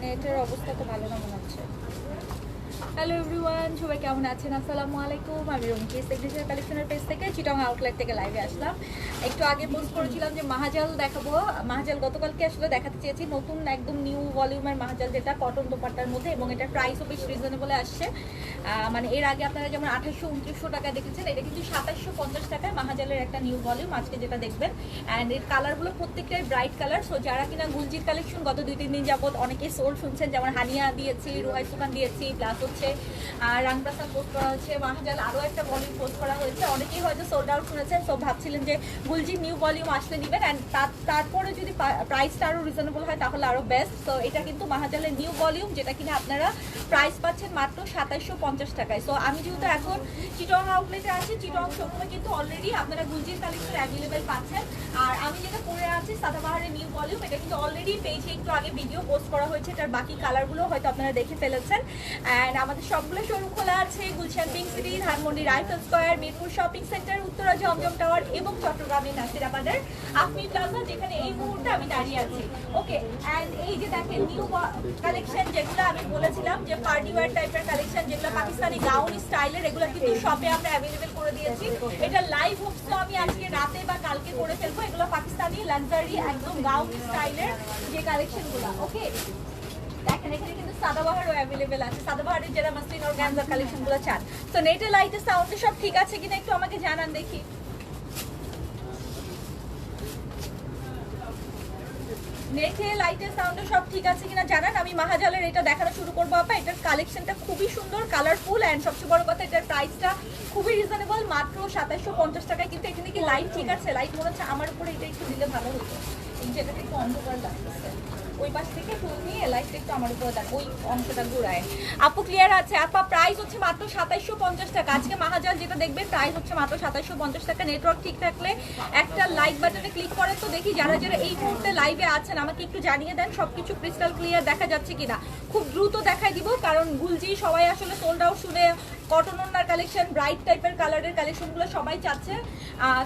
নেটের অবস্থা তো ভালো না মনে হচ্ছে। হ্যালো এভরিওয়ান, সবাই কেমন আছেন? আসসালামু আলাইকুম। আমি রুমকি সিগনেচার কালেকশনের পেজ থেকে চিটং আউটলেট থেকে লাইভে আসলাম। একটু আগে পোস্ট করেছিলাম যে মাহাজাল দেখাবো। মাহাজাল গতকালকে আসলে দেখাতে চেয়েছি, নতুন একদম নিউ ভলিউমের মাহাজাল, যেটা কটন দোপাট্টার মধ্যে, এবং এটার প্রাইসও বেশ রিজনেবলে আসছে। মানে এর আগে আপনারা যেমন 2800-2900 টাকা দেখেছেন, এটা কিন্তু 2750 টাকায় মাহাজালের একটা নিউ ভলিউম আজকে যেটা দেখবেন। অ্যান্ড এর কালারগুলো প্রত্যেকটাই ব্রাইট কালার। সো যারা কিনা গুলজির কালেকশন গত 2-3 দিন যাবত অনেকেই সোল শুনছেন, যেমন হানিয়া দিয়েছি, রুহাই সুকান দিয়েছি, প্লাস হচ্ছে রাংপ্রাসাদ পোস্ট করা হচ্ছে, মাহাজাল আরও একটা ভলিউম পোস্ট করা হয়েছে। অনেকেই হয়তো সোল্ড আউট শুনেছেন, সব ভাবছিলেন যে গুলজির নিউ ভলিউম আসলে নেবেন। অ্যান্ড তারপরে যদি প্রাইসটা আরও রিজনেবল হয় তাহলে আরও বেস্ট। তো এটা কিন্তু মাহাজালের নিউ ভলিউম, যেটা কিনা আপনারা প্রাইস পাচ্ছেন মাত্র 2750 টাকায়। সো আমি যেহেতু এখন চিটং আউটলেটে আছি, চিটং শোরুমে কিন্তু অলরেডি আপনারা গুলজির কালেকশন অ্যাভেলেবেল পাচ্ছেন। আর আমি যেটা পরে আছি সাদাবাহারের নিউ ভলিউম, এটা কিন্তু অলরেডি পেজে একটু আগে ভিডিও পোস্ট করা হয়েছে। এটার বাকি কালারগুলো হয়তো আপনারা দেখে ফেলেছেন। অ্যান্ড আমাদের সবগুলো শোরুম খোলা আছে Gulshan pink city, Dhanmondi rifle square, Mirpur shopping centre, Uttara Zamzam tower এবং চট্টগ্রামের নাসিরাবাদের আফমি প্লাজা, যেখানে এই মুহূর্তে আমি দাঁড়িয়ে আছি। ওকে, অ্যান্ড এই যে দেখেন নিউ কালেকশন, যেগুলো আমি বলেছিলাম যে পার্টি ওয়্যার টাইপের কালেকশন, যেগুলো পাকিস্তানি গাউন স্টাইলের, এগুলো কিন্তু শপে আমরা অ্যাভেলেবেল করে দিয়েছি। এটা লাইভ হোপস তো আমি আজকে রাতে বা কালকে করে ফেলবো। এগুলো পাকিস্তানি লাক্সারি একদম গাউন স্টাইলের যে কালেকশনগুলো। ওকে, দেখেন এখানে কিন্তু সাদাবাহারও অ্যাভেলেবেল আছে, সাদাবাহারের যারা মাসলিন অর্গানজার কালেকশনগুলো চান। তো নেটে লাইটের সাউন্ডে সব ঠিক আছে কিনা একটু আমাকে জানান দেখি। নেটে লাইটের সাউন্ডে সব ঠিক আছে কিনা জানান। আমি মাহাজালের এটা দেখানো শুরু করবো আপা। এটার কালেকশনটা খুবই সুন্দর, কালারফুল, অ্যান্ড সবচেয়ে বড় কথা এটার প্রাইসটা খুবই রিজনেবল, মাত্র 2750 টাকায়। কিন্তু এখানে কি লাইট ঠিক আছে? লাইট মনে হচ্ছে আমার উপরে এটা একটু দিলে ভালো হতো, যেটাতে একটু অন্ধকার লাগতেছে। ওই পাশ থেকে ফুল নিয়ে লাইটটা একটু আমার উপরে দেন, ওই অংশটা ঘুরায়। আপু ক্লিয়ার আছে? আপা প্রাইস হচ্ছে মাত্র 2750 টাকা। আজকে মাহাজাল যেটা দেখবেন প্রাইস হচ্ছে মাত্র 2750 টাকা। নেটওয়ার্ক ঠিক থাকলে একটা লাইক বাটনে ক্লিক করেন তো দেখি যারা যারা এই মুহূর্তে লাইভে আছেন আমাকে একটু জানিয়ে দেন সবকিছু ক্রিস্টাল ক্লিয়ার দেখা যাচ্ছে কিনা। খুব দ্রুত দেখাই দিব, কারণ গুলজি সবাই আসলে সোল্ড আউট শুনে কটন ওনার কালেকশন, ব্রাইট টাইপের কালারের কালেকশনগুলো সবাই চাচ্ছে।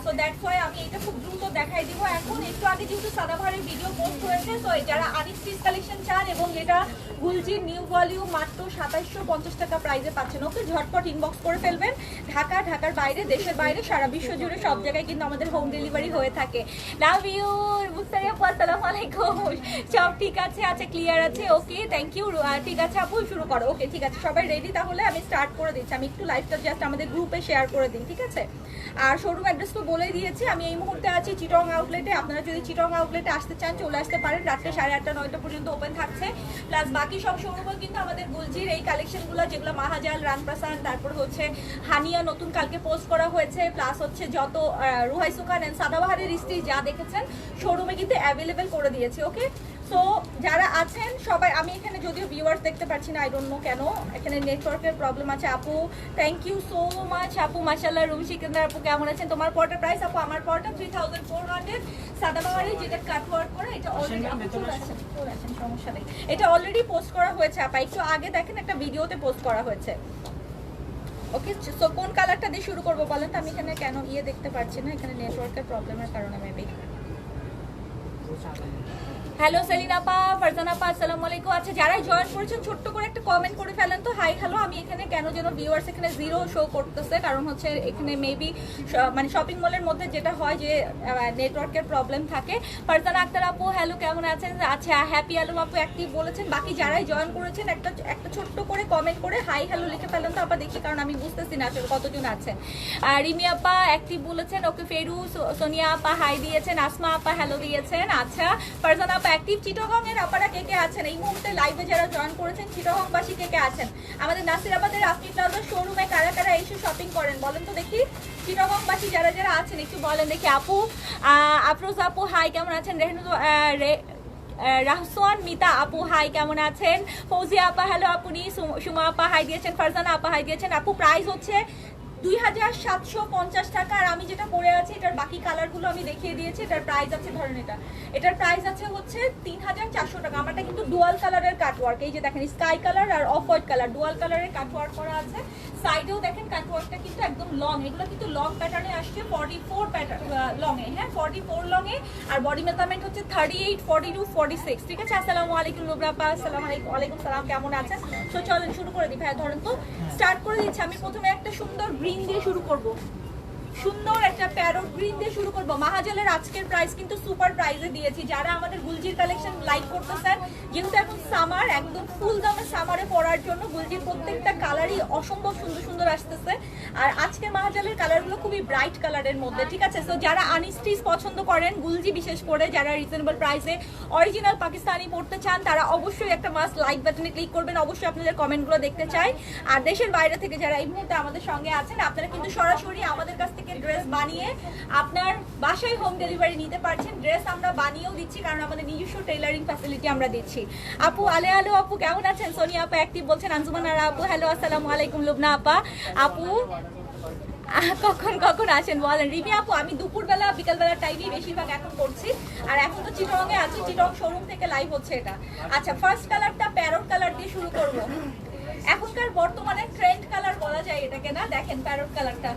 সো দ্যাটস ওয়াই আমি এটা খুব দ্রুত দেখাই দিব। এখন একটু আগে যেহেতু সাদাবাহারের ভিডিও পোস্ট হয়েছে, তো যারা আনিস্টিচ কালেকশন চান এবং এটা গুলজির নিউ ভলিউম মাত্র 2750 টাকা প্রাইসে পাচ্ছেন। ওকে, ঝটপট ইনবক্স করে ফেলবেন। ঢাকার বাইরে, দেশের বাইরে, সারা বিশ্ব জুড়ে সব জায়গায় কিন্তু আমাদের হোম ডেলিভারি হয়ে থাকে। লাভ ইউ মুস্তারি আপু, আসসালামু আলাইকুম। সব ঠিক আছে? আচ্ছা ক্লিয়ার আছে। Okay, thank you. ঠিক আছে আপু, শুরু করো। ওকে ঠিক আছে, সবাই রেডি? তাহলে আমি স্টার্ট করে দিচ্ছি। আমি একটু লাইভটা জাস্ট আমাদের গ্রুপে শেয়ার করে দিই, ঠিক আছে? আর শোরুম অ্যাড্রেস তো বলেই দিয়েছি। আমি এই মুহূর্তে আছি চিটং আউটলেটে। আপনারা যদি চিটং আউটলেটে আসতে চান চলে আসতে পারেন। রাত্রে 8:30-9টা পর্যন্ত ওপেন থাকছে। প্লাস বাকি সব শোরুমও কিন্তু আমাদের গুলজির এই কালেকশনগুলো, যেগুলো মাহাজাল, রাংপ্রাসাদ, তারপর হচ্ছে হানিয়া নতুন কালকে পোস্ট করা হয়েছে, প্লাস হচ্ছে যত রুহাই সুকান এন্ড সাদাবাহারের স্টিচ যা দেখেছেন শোরুমে কিন্তু অ্যাভেলেবেল করে দিয়েছি। ওকে, সো যারা আছেন সবাই, আমি এখানে যদিও ভিউয়ার্স দেখতে পাচ্ছি না, আই ডোন্ট নো কেন, এখানে নেটওয়ার্কের প্রবলেম আছে। আপু থ্যাংক ইউ সো মাচ। আপু মাশাআল্লাহ। রুম সিকান্দার আপু কেমন আছেন? তোমার পরটার প্রাইস আপু? আমার পরটা 3400 সাদাবাহারের, যেটা কাট ওয়ার্ক করে। এটা অলরেডি চলে আসেন, সমস্যা নেই। এটা অলরেডি পোস্ট করা হয়েছে আপা, একটু আগে দেখেন একটা ভিডিওতে পোস্ট করা হয়েছে। ওকে, সো কোন কালারটা দিয়ে শুরু করবো বলেন তো? আমি এখানে কেন দেখতে পাচ্ছি না, এখানে নেটওয়ার্কের প্রবলেমের কারণে মেবি। হ্যালো সেলিনা আপা, ফারজানা আপা, আসসালামু আলাইকুম। আচ্ছা যারাই জয়েন করেছেন ছোট্ট করে একটা কমেন্ট করে ফেলেন তো, হাই হ্যালো। আমি এখানে কেন যেন ভিউয়ার্স এখানে 0 শো করতেছে, কারণ হচ্ছে এখানে মেবি মানে শপিং মলের মধ্যে যেটা হয় যে নেটওয়ার্কের প্রবলেম থাকে। ফারজানা আক্তার আপু হ্যালো, কেমন আছেন? আচ্ছা হ্যাপি আলম আপু অ্যাক্টিভ বলেছেন। বাকি যারাই জয়েন করেছেন একটা ছোট্ট করে কমেন্ট করে হাই হ্যালো লিখে ফেলেন তো আপা, দেখি, কারণ আমি বুঝতেছি না আসলে কতজন আছেন। রিমি আপা অ্যাক্টিভ বলেছেন। ওকে, ফেরু, সোনিয়া আপা হাই দিয়েছেন, আসমা আপা হ্যালো দিয়েছেন। আচ্ছা ফারজানা আপা অ্যাক্টিভ। চিটাগং এর আপনারা কে কে আছেন এই মুহূর্তে লাইভে যারা জয়েন করেছেন? চিটাগংবাসী কে কে আছেন? আমাদের নাসিরাবাদের আফমি প্লাজা শোরুমে কারা কারা এসে শপিং করেন বলেন তো দেখি। চিটাগংবাসী যারা যারা আছেন একটু বলেন দেখি। আপু আফরোজ আপু হাই, কেমন আছেন? রাহসান মিতা আপু হাই, কেমন আছেন? ফৌজিয়া আপা হ্যালো আপুনি, সুমা আপা হাই দিয়েছেন, ফারজানা আপা হাই দিয়েছেন। আপু প্রাইস হচ্ছে 2750 টাকা। আর আমি যেটা পরে আছি এটার বাকি কালারগুলো আমি দেখিয়ে দিয়েছি। এটার প্রাইস আছে, ধরেন এটার প্রাইস আছে হচ্ছে 3400 টাকা। আমারটা কিন্তু ডুয়াল কালারের কাটওয়ার্ক, এই যে দেখেন স্কাই কালার আর অফ হোয়াইট কালার ডুয়াল কালারের কাটওয়ার্ক করা আছে। সাইডেও দেখেন কাটওয়ার্কটা কিন্তু একদম লং, এগুলো কিন্তু লং প্যাটার্নে আসছে, 44 প্যাটার্ন লং এ, হ্যাঁ 44 লং এ। আর বডি মেজারমেন্ট হচ্ছে 38, 42, 46। ঠিক আছে, আসসালামু আলাইকুম লুবরাপা, আসসালামু আলাইকুম। ওয়ালাইকুম সালাম, কেমন আছেন? তো চলেন শুরু করে দিই ভাই, ধরেন তো স্টার্ট করে দিচ্ছি। আমি প্রথমে একটা সুন্দর গ্রিন দিয়ে শুরু করব, সুন্দর একটা প্যারট গ্রিন দিয়ে শুরু করব। মাহাজালের আজকের প্রাইস কিন্তু সুপার প্রাইসে দিয়েছি। যারা আমাদের গুলজির কালেকশন লাইক করতেছেন, যেহেতু এখন সামার, একদম ফুল দামে সামারে পরার জন্য গুলজির প্রত্যেকটা কালারই অসম্ভব সুন্দর সুন্দর আসতেছে। আর আজকের মাহাজালের কালারগুলো খুবই ব্রাইট কালারের মধ্যে। ঠিক আছে, তো যারা আনস্টিচ পছন্দ করেন, গুলজি বিশেষ করে যারা রিজনেবল প্রাইসে অরিজিনাল পাকিস্তানি পড়তে চান, তারা অবশ্যই একটা মাস্ট লাইক বাটনে ক্লিক করবেন। অবশ্যই আপনাদের কমেন্টগুলো দেখতে চাই। আর দেশের বাইরে থেকে যারা এই মুহূর্তে আমাদের সঙ্গে আছেন, আপনারা কিন্তু সরাসরি আমাদের কাছ থেকে ড্রেস বানিয়ে আপনার বাসায় হোম ডেলিভারি নিতে পারছেন। ড্রেস আমরা বানিয়েও দিচ্ছি, কারণ আমাদের নিজস্ব টেইলারিং ফ্যাসিলিটি আমরা দিচ্ছি। আপু আলে আলো আপু কেমন আছেন? সোনিয়া আপা অ্যাক্টিভ বলছেন, আঞ্জুমান আরা আপু হ্যালো, আসসালামু আলাইকুম। লুবনা আপা আপু কখন কখন আসেন বলেন। রিমি আপু আমি দুপুরবেলা বিকালবেলা টাইমই বেশিরভাগ এখন করছি। আর এখন তো চিটং এ আছি, চিটং শোরুম থেকে লাইভ হচ্ছে এটা। আচ্ছা, ফার্স্ট কালারটা প্যারট কালার দিয়ে শুরু করব। এখনকার বর্তমানে ট্রেন্ড কালার বলা যায় এটাকে, না? দেখেন প্যারট কালারটা,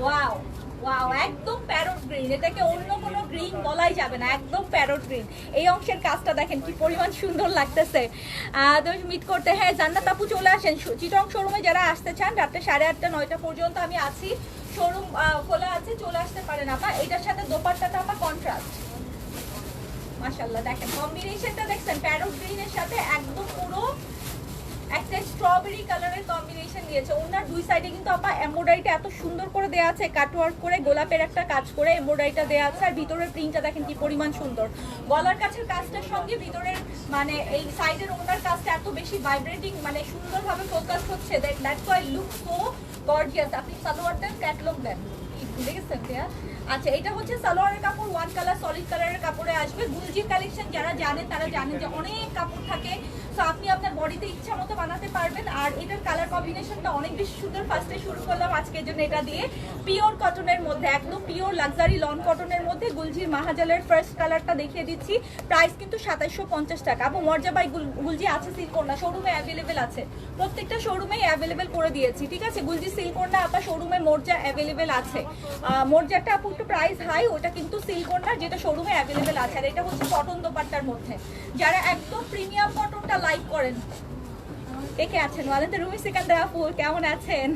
ওয়াও ওয়াও, একদম প্যারট গ্রিন। এটাকে অন্য কোনো গ্রিন বলাই যাবে না, একদম প্যারট গ্রিন। এই অংশের কাজটা দেখেন কি পরিমাণ সুন্দর লাগতেছে। তো মিট করতে, হ্যাঁ জান্নাত আপু চলে আসেন চিটং শোরুমে। যারা আসতে চান রাত্রে 8:30 9টা পর্যন্ত আমি আছি, শোরুম খোলা আছে, চলে আসতে পারেন আপা। এটার সাথে দোপাট্টাটা আপা কন্ট্রাস্ট, মাশাআল্লাহ দেখেন কম্বিনেশনটা দেখছেন, প্যারট গ্রিনের সাথে একদম পুরো একটা স্ট্রবেরি কালারের কম্বিনেশন দিয়েছে। ওনার দুই সাইডে কিন্তু আপা এমব্রয়ডারিটা এত সুন্দর করে দেওয়া আছে, কাটওয়ার্ক করে গোলাপের একটা কাজ করে এমব্রয়ডারিটা দেওয়া আছে। আর ভিতরের প্রিন্টটা দেখেন কি পরিমাণ সুন্দর। গলার কাছের কাজটার সঙ্গে ভিতরের মানে এই সাইডের ওনার কাজটা এত বেশি ভাইব্রেটিং, মানে সুন্দরভাবে ফোকাস হচ্ছে, that's why look so gorgeous. আপনি সালোয়ার দেন, ক্যাটলগ দেন, দেখেছেন ভাইয়া? আচ্ছা, এটা হচ্ছে সালোয়ারের কাপড়, ওয়ান কালার সলিড কালারের কাপড়ে আসবে। গুলজির কালেকশন যারা জানেন তারা জানেন যে অনেক কাপড় থাকে, তো আপনি আপনার বডিতে ইচ্ছা মতো বানাতে পারবেন। আর এটার কালার কম্বিনেশনটা অনেক বেশি সুন্দর। ফার্স্টে শুরু করলাম আজকের জন্য এটা দিয়ে, পিওর কটনের মধ্যে, একদম পিওর লাক্সারি লন কটনের মধ্যে গুলজির মাহাজালের ফার্স্ট কালারটা দেখিয়ে দিচ্ছি। প্রাইস কিন্তু 2750 টাকা। আপু মর্যাবাই গুলজি আছে সিল্কোনা, শোরুমে অ্যাভেলেবেল আছে, প্রত্যেকটা শোরুমেই অ্যাভেলেবেল করে দিয়েছি। ঠিক আছে, গুলজি সিল্কোনা আপা শোরুমে মোর্জা অ্যাভেলেবেল আছে। মোর্জাটা আপু একটু প্রাইস হাই, ওটা কিন্তু সিল্কোনা যেটা শোরুমে অ্যাভেলেবেল আছে। আর এটা হচ্ছে কটন দোপাট্টার মধ্যে। যারা একদম প্রিমিয়াম কটনটা লাইক করেন, কে কে আছেন বলেন তো? রুমি সিকান্দার আপু কেমন আছেন?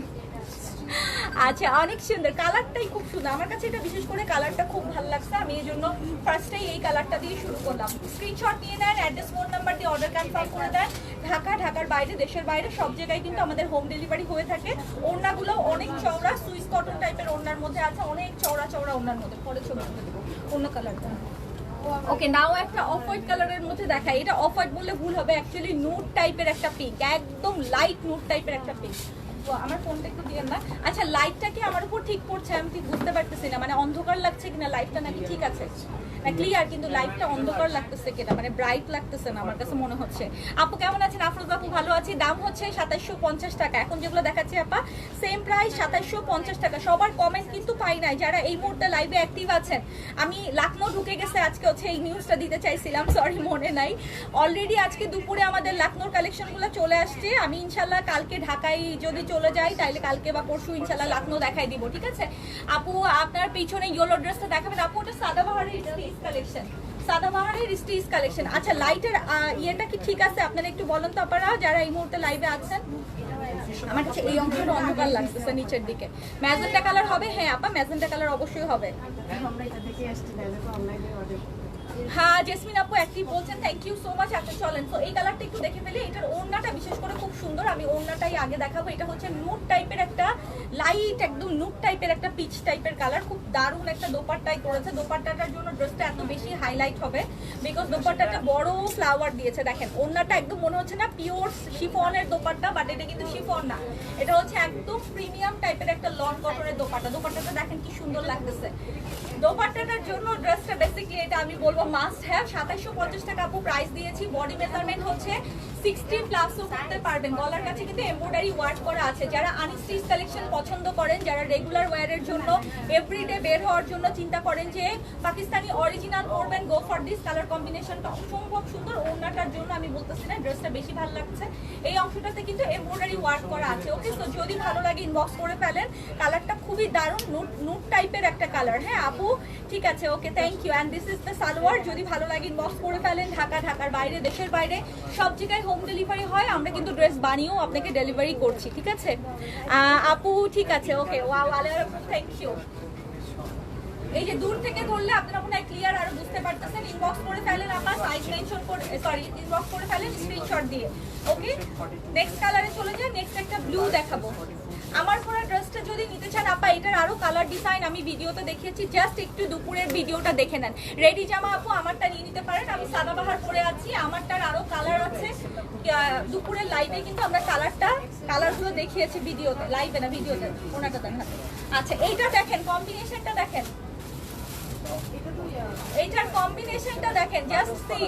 আচ্ছা, অনেক সুন্দর, কালারটাই খুব সুন্দর। আমার কাছে এটা বিশেষ করে কালারটা খুব ভালো লাগছে, আমি এই জন্য ফার্স্টেই এই কালারটা দিয়ে শুরু করলাম। স্ক্রিনশট নিয়ে নেন, অ্যাড্রেস ফোন নাম্বার দিয়ে অর্ডার কনফার্ম করে দেন। ঢাকা, ঢাকার বাইরে, দেশের বাইরে সব জায়গায় কিন্তু আমাদের হোম ডেলিভারি হয়ে থাকে। ওড়নাগুলো অনেক চওড়া, সুইস কটন টাইপের ওড়নার মধ্যে আছে, অনেক চওড়া চওড়া ওড়নার মধ্যে। পরে ছবি তুলে দেবো অন্য কালারটা। ওকে, নাও একটা অফ হোয়াইট কালারের মধ্যে দেখাই। এটা অফ হোয়াইট বললে ভুল হবে, অ্যাকচুয়ালি নুড টাইপের একটা পিঙ্ক, একদম লাইট নুড টাইপের একটা পিঙ্ক। তো আমার ফোনটা একটু দিয়েন না। আচ্ছা, লাইটটা কি আমার উপর ঠিক পড়ছে? আমি ঠিক বুঝতে পারতেছি না, মানে অন্ধকার লাগছে কিনা লাইটটা, নাকি ঠিক আছে না ক্লিয়ার, কিন্তু লাইটটা অন্ধকার লাগতেছে কিনা, মানে ব্রাইট লাগতেছে না আমার কাছে মনে হচ্ছে। আপু কেমন আছেন? আফরোজ আপু ভালো আছি। দাম হচ্ছে 2750 টাকা। এখন যেগুলো দেখাচ্ছি আপা সেম প্রাইস 2750 টাকা। সবার কমেন্ট কিন্তু পাই নাই যারা এই মুহূর্তে লাইভে অ্যাক্টিভ আছেন। আমি লাকনো ঢুকে গেছে আজকে, হচ্ছে এই নিউজটা দিতে চাইছিলাম, সরি মনে নাই। অলরেডি আজকে দুপুরে আমাদের লাকনোর কালেকশনগুলো চলে আসছে। আমি ইনশাল্লাহ কালকে ঢাকায় যদি চলে যাই, তাহলে কালকে বা পরশু ইনশাল্লাহ লাকনো দেখাই দিব। ঠিক আছে আপু, আপনার পিছনে ইয়েলো ড্রেসটা দেখাবেন। আপু ওটা সাদাবাহারের স্টিচ কালেকশন, সাদাবাহারের স্টিচ কালেকশন। আচ্ছা, লাইটের ইয়েটা কি ঠিক আছে? আপনারা একটু বলেন তো আপনারা যারা এই মুহূর্তে লাইভে আছেন। আমার কাছে এই অংশটা অন্ধকার লাগতেছে নিচের দিকে। ম্যাজেন্টা কালার হবে? হ্যাঁ আপা, ম্যাজেন্টা কালার অবশ্যই হবে। হ্যাঁ জেসমিন আপু অ্যাক্টিভ বলছেন, থ্যাংক ইউ সো মাচ। আপনি চলেন তো এই কালারটা একটু দেখে ফেলি। এটার ওড়নাটা বিশেষ করে খুব সুন্দর, আমি ওড়নাটাই আগে দেখাবো। এটা হচ্ছে নুড টাইপের একটা লাইট, একদম নুড টাইপের একটা পিচ টাইপের কালার, খুব দারুণ একটা দোপাট্টাই করেছে। দোপাট্টাটার জন্য ড্রেসটা এত বেশি হাইলাইট হবে বিকজ দোপাট্টাটা বড় ফ্লাওয়ার দিয়েছে। দেখেন ওড়নাটা একদম মনে হচ্ছে না পিওর শিফনের দোপাট্টা, বাট এটা কিন্তু শিফন না, এটা হচ্ছে একদম প্রিমিয়াম টাইপের একটা লন কটনের দোপাট্টা। দোপাট্টাটা দেখেন কি সুন্দর লাগতেছে। দোপাট্টাটার জন্য ড্রেসটা বেসিক্যালি এটা আমি বলবো মাস্ট হ্যাভ। 2750 টাকা আপু প্রাইস দিয়েছি। বডি মেজারমেন্ট হচ্ছে 60 প্লাসও করতে পারবেন। গলার কাছে কিন্তু এমব্রয়ডারি ওয়ার্ক করা আছে। যারা আনস্টিচ কালেকশন পছন্দ করেন, যারা রেগুলার ওয়্যারের জন্য এভরিডে বের হওয়ার জন্য চিন্তা করেন যে পাকিস্তানি অরিজিনাল পরবেন, গো ফর দিস। কালার কম্বিনেশনটা অসম্ভব সুন্দর। ওড়নাটার জন্য আমি বলতেছি না, ড্রেসটা বেশি ভালো লাগছে। এই অংশটাতে কিন্তু এমব্রয়ডারি ওয়ার্ক করা আছে। ওকে, সো যদি ভালো লাগে ইনবক্স করে ফেলেন। কালারটা খুবই দারুণ, নুট টাইপের একটা কালার। হ্যাঁ আপু, ঠিক আছে, okay, thank you. And this is the salwar. যদি ভালো লাগে ইনবক্স করে ফেলেন। ঢাকার বাইরে, দেশের বাইরে সব জায়গায় হোম ডেলিভারি হয়। আমরা কিন্তু ড্রেস বানিয়েও আপনাকে ডেলিভারি করছি, ঠিক আছে আপু? ঠিক আছে, ওকে, ওয়াও আলের আপু, থ্যাংক ইউ। এই যে দূর থেকে ধরলে আপনারা মনে হয় ক্লিয়ার আরো বুঝতে পারতেছেন। ইনবক্স করে ফেলেন আপনার সাইজ মেনশন করে, সরি ইনবক্স করে ফেলেন স্ক্রিনশট দিয়ে। ওকে, নেক্সট কালারে চলে যাই। নেক্সট একটা ব্লু দেখাবো। আমার পরা ড্রেসটা যদি নিতে চান আপা, এটার আরো কালার ডিজাইন আমি ভিডিওতে দেখিয়েছি। জাস্ট একটু দুপুরের ভিডিওটা দেখে নেন। রেডি জামা আপু আমারটা নিয়ে নিতে পারেন। আমি সাদাবাহার পরে আছি, আমারটার আরো কালার আছে। দুপুরের লাইভে কিন্তু আমরা কালারগুলো দেখিয়েছি ভিডিওতে, লাইভে না ভিডিওতে। ওনাটা দেখাতে। আচ্ছা, এইটা দেখেন, কম্বিনেশনটা দেখেন, এইটার কম্বিনেশনটা দেখেন, জাস্ট সি।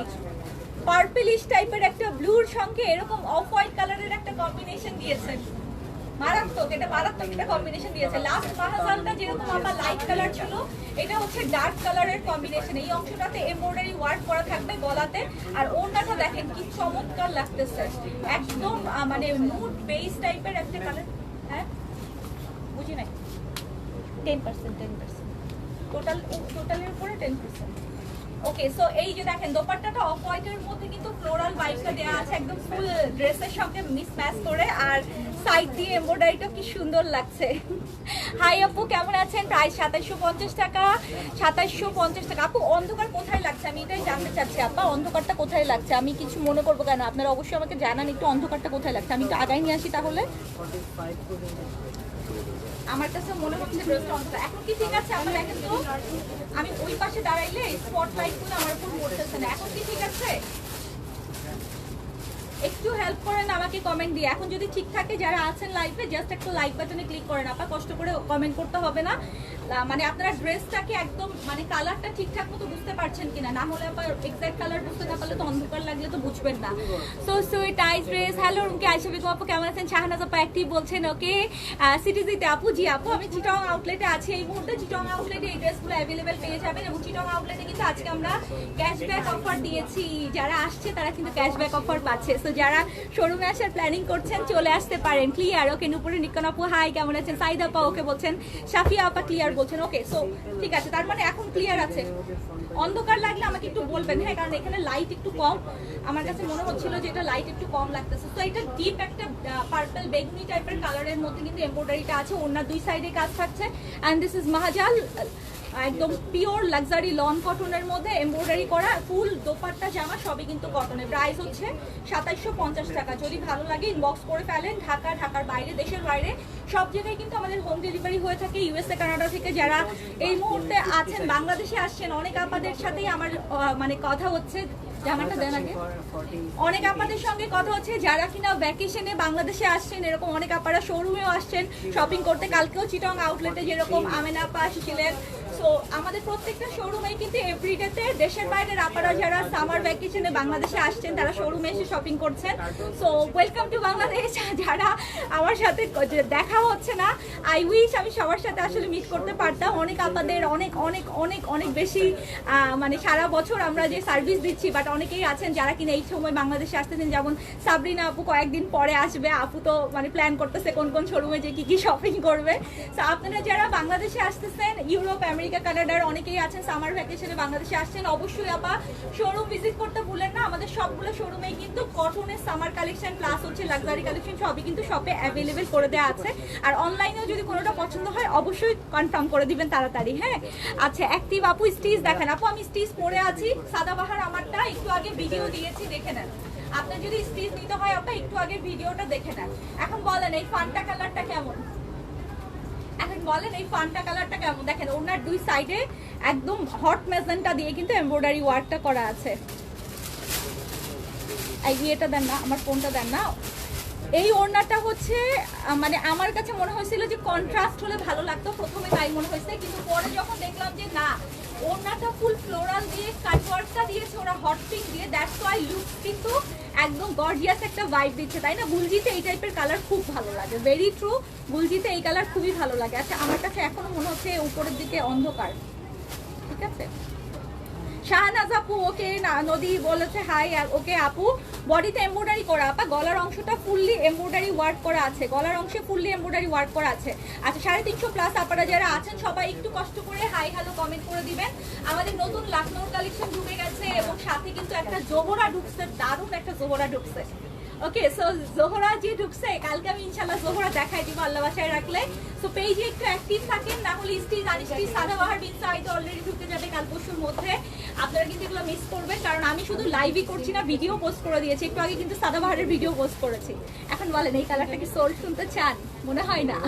পার্পলিশ টাইপের একটা ব্লুর সঙ্গে এরকম অফ হোয়াইট কালারের একটা কম্বিনেশন দিয়েছেন। মারাত্মক, এটা মারাত্মক একটা কম্বিনেশন দিয়েছে। লাস্ট মাহাজালটা যেরকম আমার লাইট কালার ছিল, এটা হচ্ছে ডার্ক কালারের কম্বিনেশন। এই অংশটাতে এমব্রয়ডারি ওয়ার্ক করা থাকবে গলাতে। আর ওড়নাটা দেখেন কি চমৎকার লাগতেছে, একদম মানে নুড বেস টাইপের একটা কালার। হ্যাঁ, বুঝি নাই। 10% টোটালের উপরে 10%। ওকে, সো এই যে দেখেন দোপাট্টাটা অফ হোয়াইটের মধ্যে কিন্তু ফ্লোরাল ভাইবসটা দেওয়া আছে একদম ফুল ড্রেসের সঙ্গে মিস ম্যাচ করে। আর সাইড দিয়ে এমব্রয়ডারিটা কি সুন্দর লাগছে। হাই আপু, কেমন আছেন? প্রাইস 2750 টাকা। 2750 টাকা। আপু অন্ধকার কোথায় লাগছে আমি এটাই জানতে চাচ্ছি। আপা অন্ধকারটা কোথায় লাগছে? আমি কিছু মনে করবো কেন, আপনারা অবশ্যই আমাকে জানান একটু অন্ধকারটা কোথায় লাগছে। আমি একটু আগায় নিয়ে আসি তাহলে। আমার কাছে মনে হচ্ছে ড্রেসটা অন্ধকার। এখন কি ঠিক আছে? আমরা দেখেন তো, আমি ওই পাশে দাঁড়াইলে স্পটলাইট গুলো আমার উপর পড়তেছে না। এখন কি ঠিক আছে? একটু হেল্প করেন আমাকে কমেন্ট দিয়ে। এখন যদি ঠিক থাকে, যারা আছেন লাইভে জাস্ট একটা লাইক বাটনে ক্লিক করেন। আপা কষ্ট করে কমেন্ট করতে হবে না। মানে আপনারা ড্রেসটাকে একদম মানে কালারটা ঠিকঠাক মতো বুঝতে পারছেন কিনা, না হলে আবার এক্সাক্ট কালার বুঝতে না পারলে তো অন্ধকার লাগলে তো বুঝবেন না। So sweet nice dress. Hello রুমকে আয়েশা বেগম আপু কেমন আছেন? শাহনাজ আপা অ্যাক্টিভ বলছেন। ওকে, সিটিজিতে আপু। জি আপু, আমি চিটং আউটলেটে আছি এই মুহূর্তে। চিটং আউটলেটে এই ড্রেসগুলো অ্যাভেলেবেল পেয়ে যাবেন। এবং চিটং আউটলেটে কিন্তু আজকে আমরা ক্যাশব্যাক অফার দিয়েছি। যারা আসছে তারা কিন্তু ক্যাশব্যাক অফার পাচ্ছে। সো যারা শোরুমে আসার প্ল্যানিং করছেন চলে আসতে পারেন। ক্লিয়ার? ওকে, নুপুরে নিকন আপু হাই, কেমন আছেন? সাইদ আপা ওকে বলছেন, সাফিয়া আপা ক্লিয়ার বলছেন। ওকে, সো ঠিক আছে, তার মানে এখন ক্লিয়ার আছে। অন্ধকার লাগলে আমাকে একটু বলবেন, হ্যাঁ, কারণ এখানে লাইট একটু কম। আমার কাছে মনে হচ্ছিল যে এটা লাইট একটু কম লাগতেছে। তো এটা ডিপ একটা পার্পল বেগুনি টাইপের কালারের মধ্যে কিন্তু এমব্রয়ডারিটা আছে। ওনার দুই সাইডে কাজ থাকছে। অ্যান্ড দিস ইজ মাহাজাল, একদম পিওর লাক্সারি লন কটনের মধ্যে এমব্রয়ডারি করা ফুল দোপাট্টা জামা সবই কিন্তু কটনের। প্রাইস হচ্ছে 2750 টাকা। যদি ভালো লাগে ইনবক্স করে ফেলেন। ঢাকার বাইরে, দেশের বাইরে সব জায়গায় কিন্তু আমাদের হোম ডেলিভারি হয়ে থাকে। ইউএসএ, কানাডা থেকে যারা এই মুহূর্তে আছেন, বাংলাদেশে আসছেন, অনেক আপাদের সাথেই আমার মানে কথা হচ্ছে। জামাটা দেন আগে। অনেক আপাদের সঙ্গে কথা হচ্ছে যারা কিনা ভ্যাকেশনে বাংলাদেশে আসছেন। এরকম অনেক আপারা শোরুমেও আসছেন শপিং করতে। কালকেও চিটং আউটলেটে যেরকম আমেনা আপা ছিলেন। সো আমাদের প্রত্যেকটা শোরুমে কিন্তু এভরিডেতে দেশের বাইরের আপারা যারা সামার ভ্যাকেশনে বাংলাদেশে আসছেন তারা শোরুমে এসে শপিং করছেন। So welcome to Bangladesh. যারা আমার সাথে দেখা হচ্ছে না, আই উইশ আমি সবার সাথে আসলে মিট করতে পারতাম। অনেক আপাদের অনেক অনেক অনেক অনেক বেশি মানে সারা বছর আমরা যে সার্ভিস দিচ্ছি, বাট অনেকেই আছেন যারা কিনা এই সময় বাংলাদেশে আসতেছেন। যেমন সাবরিনা আপু কয়েকদিন পরে আসবে। আপু তো মানে প্ল্যান করতেছে কোন কোন শোরুমে যে কি শপিং করবে। সো আপনারা যারা বাংলাদেশে আসতেছেন, ইউরোপ, আমেরিকা, কানাডার অনেকেই আছেন সামার ভ্যাকেশনে বাংলাদেশে আসছেন, অবশ্যই আপা শোরুম ভিজিট করতে ভুলেন না। আমাদের সবগুলো শোরুমেই কিন্তু কটনের সামার কালেকশন প্লাস হচ্ছে লাক্সারি কালেকশন সবই কিন্তু শপে অ্যাভেলেবেল করে দেওয়া আছে। আর অনলাইনেও যদি কোনোটা পছন্দ হয় অবশ্যই কনফার্ম করে দিবেন তাড়াতাড়ি। হ্যাঁ, আচ্ছা, অ্যাক্টিভ আপু স্টিচ দেখেন। আপু আমি স্টিচ পরে আছি। সাদাবাহার আমারটা একটু আগে ভিডিও দিয়েছি, দেখে নেন। আপনার যদি স্টিচ নিতে হয় আপা একটু আগে ভিডিওটা দেখে নেন। এখন বলেন এই ফান্টা কালারটা কেমন? এখন বলেন এই ফান্টা কালারটা কেমন? দেখেন ওনার দুই সাইডে একদম হট মেজেন্টা দিয়ে কিন্তু এমব্রয়ডারি ওয়ার্কটা করা আছে। এই বিয়েটা দেন না, আমার ফোনটা দেন না। এই ওড়নাটা হচ্ছে মানে আমার কাছে মনে হয়েছিল যে কন্ট্রাস্ট হলে ভালো লাগতো, প্রথমে তাই মনে হয়েছে, কিন্তু পরে যখন দেখলাম যে না ওড়নাটা ফুল ফ্লোরাল দিয়ে কাটওয়ার্কটা দিয়েছে ওরা হট পিঙ্ক দিয়ে, দ্যাটস ওয়াই লুক কিন্তু একদম গর্জিয়াস একটা ভাইব দিচ্ছে, তাই না? গুলজিতে এই টাইপের কালার খুব ভালো লাগে, ভেরি ট্রু, গুলজিতে এই কালার খুবই ভালো লাগে। আচ্ছা আমার কাছে এখনো মনে হচ্ছে উপরের দিকে অন্ধকার, ঠিক আছে। শাহনাজ আপু ওকে নদী বলেছে হাই, ওকে আপু বডিতে এমব্রয়ডারি করা, আপা গলার অংশটা ফুললি এমব্রয়ডারি ওয়ার্ক করা আছে, গলার অংশে ফুললি এমব্রয়ডারি ওয়ার্ক করা আছে। আচ্ছা 350 প্লাস আপনারা যারা আছেন সবাই একটু কষ্ট করে হাই হ্যালো কমেন্ট করে দিবেন। আমাদের নতুন লখনৌর কালেকশন ঢুকে গেছে এবং সাথে কিন্তু একটা জোহরা ঢুকছে, দারুণ একটা জোহরা ঢুকছে। ওকে সো জোহরা যে ঢুকছে কালকে আমি ইনশাআল্লাহ জোহরা দেখাই দিব আল্লাহ বাসায় রাখলে। সো পেজে একটু অ্যাক্টিভ থাকেন, না হলে স্টিচ আনস্টিচ সাদাবাহার বিন সাইডে অলরেডি ঢুকে যাবে কাল পরশুর মধ্যে, আপনারা কিন্তু এগুলো মিস করবেন, কারণ আমি শুধু লাইভই করছি না, ভিডিও পোস্ট করে দিয়েছি, একটু আগে কিন্তু সাদাবাহারের ভিডিও পোস্ট করেছি। এখন বলেন এই কালারটা কি সোল শুনতে চান? মনে হয় না।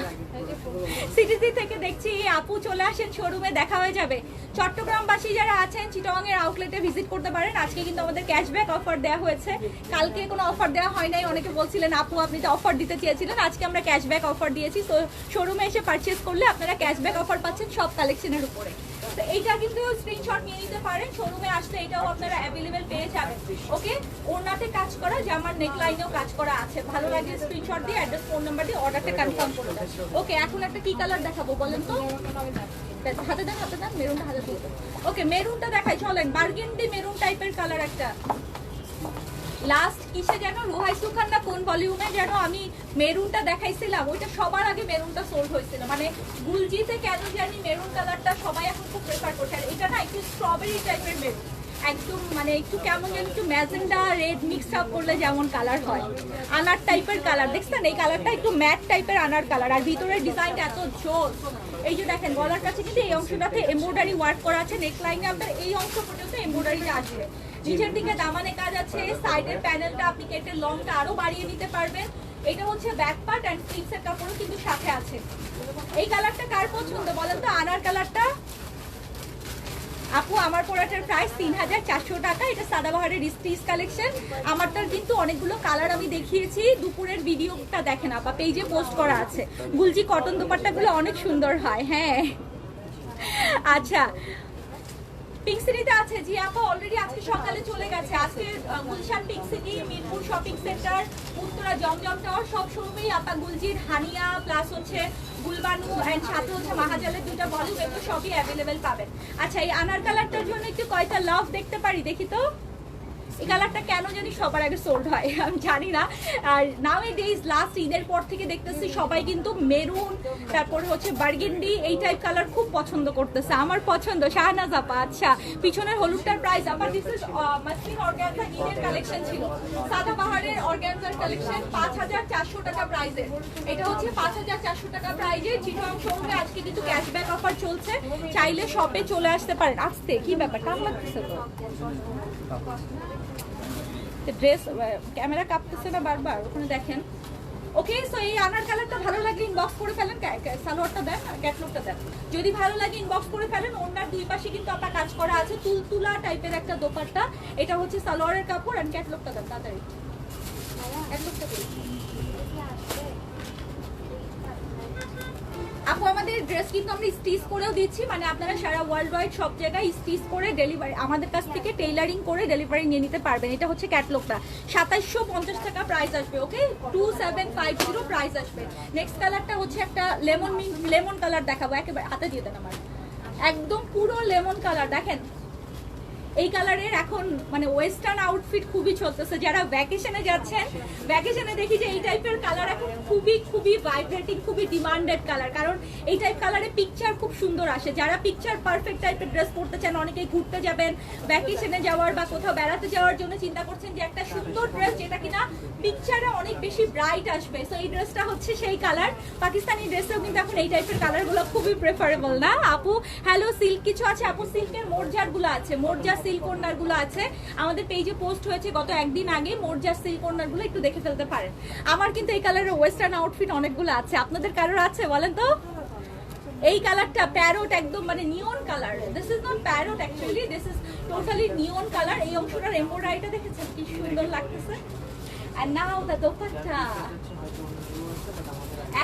সিটিসি থেকে দেখছি আপু চলে আসেন শোরুমে, দেখা হয়ে যাবে। চট্টগ্রামবাসী যারা আছেন চিটং এর আউটলেটে ভিজিট করতে পারেন। আজকে কিন্তু আমাদের ক্যাশব্যাক অফার দেওয়া হয়েছে, কালকে কোনো অফার দেওয়া হয় নাই, অনেকে বলছিলেন আপু আপনি তো অফার দিতে চেয়েছিলেন, আজকে আমরা ক্যাশব্যাক অফার দিয়েছি। তো শোরুমে এসে পারচেজ করলে আপনারা ক্যাশব্যাক অফার পাচ্ছেন সব কালেকশনের উপরে। তো এইটা কিন্তু স্ক্রিনশট নিয়ে নিতে পারেন, শোরুমে আসলে এটাও আপনারা অ্যাভেলেবেল পেয়ে যাবেন। ওকে ওড়নাতে কাজ করা, জামার নেকলাইনেও কাজ করা আছে, ভালো লাগলে স্ক্রিনশট দিয়ে অ্যাড্রেস ফোন নাম্বার দিয়ে অর্ডারটা কনফার্ম করে দেন। ওকে এখন একটা কি কালার দেখাবো বলেন তো? হাতে দেন হাতে দেন, মেরুনটা হাতে দিয়ে দেন। ওকে মেরুনটা দেখাই চলেন, বার্গেন্ডি মেরুন টাইপের কালার একটা। লাস্ট কিসে যেন রুহাই সুখান না কোন ভলিউমে যেন আমি মেরুনটা দেখাইছিলাম, ওইটা সবার আগে মেরুনটা সোল্ড হয়েছিল, মানে গুলজিতে কেন জানি মেরুন কালারটা সবাই এখন খুব প্রেফার করছে। আর এটা না একটু স্ট্রবেরি টাইপের মেরুন, একদম মানে একটু কেমন যেন একটু ম্যাজেন্ডা রেড মিক্স আপ করলে যেমন কালার হয়, আনার টাইপের কালার। দেখছেন এই কালারটা একটু ম্যাট টাইপের আনার কালার, আর ভিতরের ডিজাইনটা এত জোর। এই যে দেখেন গলার কাছে কিন্তু এই অংশটাতে এমব্রয়ডারি ওয়ার্ক করা আছে, নেকলাইনে আপনার এই অংশ পর্যন্ত এমব্রয়ডারিটা আসবে, নিচের দিকে দামানে কাজ আছে, সাইডের প্যানেলটা আপনি কেটে লংটা আরো বাড়িয়ে নিতে পারবেন। এটা হচ্ছে ব্যাক পার্ট এন্ড স্লিভসের কাপড়ও কিন্তু সাথে আছে। এই কালারটা কার পছন্দ বলেন তো? আনার কালারটা আপু আমার পরাটার প্রাইস 3400 টাকা, এটা সাদাবাহারের স্টিচ কালেকশন। আমারটার কিন্তু অনেকগুলো কালার আমি দেখিয়েছি, দুপুরের ভিডিওটা দেখেন আপা, পেজে পোস্ট করা আছে। গুলজি কটন দোপাট্টাগুলো অনেক সুন্দর হয়। হ্যাঁ আচ্ছা পিঙ্ক সিটিতে আছে জি আপা, অলরেডি আজকে সকালে চলে গেছে। আজকে Gulshan pink City, Mirpur shopping centre, Uttara Zamzam Tower সব শোরুমেই আপা গুলজির হানিয়া প্লাস হচ্ছে গুলবানু এন্ড সাথে হচ্ছে মাহাজালের দুটো ভলিউম, এগুলো সবই অ্যাভেলেবেল পাবেন। আচ্ছা এই আনার কালারটার জন্য একটু কয়টা লাভ দেখতে পারি দেখি তো। এই কালারটা কেন জানি সবার আগে সোল্ড হয় আমি জানি না, আর নাও এ ডেজ লাস্ট ঈদের পর থেকে দেখতেছি সবাই কিন্তু মেরুন তারপর হচ্ছে বার্গেন্ডি এই টাইপ কালার খুব পছন্দ করতেছে, আমার পছন্দ। শাহনাজ আপা আচ্ছা পিছনের হলুদটার প্রাইস আপা দিস ইজ মাসলিন অর্গানজা ঈদের কালেকশন ছিল, সাদাবাহারের অর্গানজার কালেকশন 5400 টাকা প্রাইসে, এটা হচ্ছে 5400 টাকা প্রাইসে। চিটং শোরুমে আজকে কিন্তু ক্যাশব্যাক অফার চলছে, চাইলে শপে চলে আসতে পারেন। আসতে কি ব্যাপার টান লাগতেছে তো, ড্রেস ক্যামেরা কাঁপতেছে না বারবার ওখানে দেখেন। ওকে সো এই আনার কালারটা ভালো লাগলে ইনবক্স করে ফেলেন, সালোয়ারটা দেন ক্যাটলগটা দেন, যদি ভালো লাগে ইনবক্স করে ফেলেন। ওনার দুই পাশে কিন্তু আপনার কাজ করা আছে, তুলতুলা টাইপের একটা দোপাট্টা, এটা হচ্ছে সালোয়ারের কাপড় এন্ড ক্যাটলগটা দেন তাড়াতাড়ি, ক্যাটলগটা দিন আপু। আমাদের ড্রেস কিন্তু আমরা স্টিচ করেও দিচ্ছি, মানে আপনারা সারা ওয়ার্ল্ড ওয়াইড সব জায়গায় স্টিচ করে ডেলিভারি আমাদের কাছ থেকে টেইলারিং করে ডেলিভারি নিয়ে নিতে পারবেন। এটা হচ্ছে ক্যাটলগটা 2750 টাকা প্রাইস আসবে। ওকে 2750 প্রাইস আসবে। নেক্সট কালারটা হচ্ছে একটা লেমন কালার দেখাবো, একেবারে হাতে দিয়ে দেন আমার, একদম পুরো লেমন কালার। দেখেন এই কালারের এখন মানে ওয়েস্টার্ন আউটফিট খুবই চলতেছে, যারা ভ্যাকেশনে যাচ্ছেন ভ্যাকেশনে দেখি যে এই টাইপের কালার এখন খুবই ভাইব্রেটিং, খুবই ডিমান্ডেড কালার, কারণ এই টাইপ কালারে পিকচার খুব সুন্দর আসে। যারা পিকচার পারফেক্ট টাইপের ড্রেস পরতে চান, অনেকেই ঘুরতে যাবেন, ভ্যাকেশনে যাওয়ার বা কোথাও বেড়াতে যাওয়ার জন্য চিন্তা করছেন যে একটা সুন্দর ড্রেস যেটা কিনা পিকচারে অনেক বেশি ব্রাইট আসবে, সো এই ড্রেসটা হচ্ছে সেই কালার। পাকিস্তানি ড্রেসেও কিন্তু এখন এই টাইপের কালারগুলো খুবই প্রেফারেবল না আপু? হ্যালো সিল্ক কিছু আছে আপু, সিল্কের মোরজারগুলো আছে, মোরজা সিল্ক কর্নারগুলো আছে, আমাদের পেজে পোস্ট হয়েছে গত একদিন আগে, মোরজা সিল্ক কর্নারগুলো একটু দেখে ফেলতে পারেন। আমার কিন্তু এই কালারের ওয়েস্টার্ন আউটফিট অনেকগুলো আছে, আপনাদের কারোর আছে বলেন তো? এই কালারটা প্যারোট, একদম মানে নিয়ন colour, this is not parrot actually, this is totally neon colour. এই অংশটার এমব্রয়ডারিটা দেখেছেন কি সুন্দর লাগতেছে, and now the dupatta.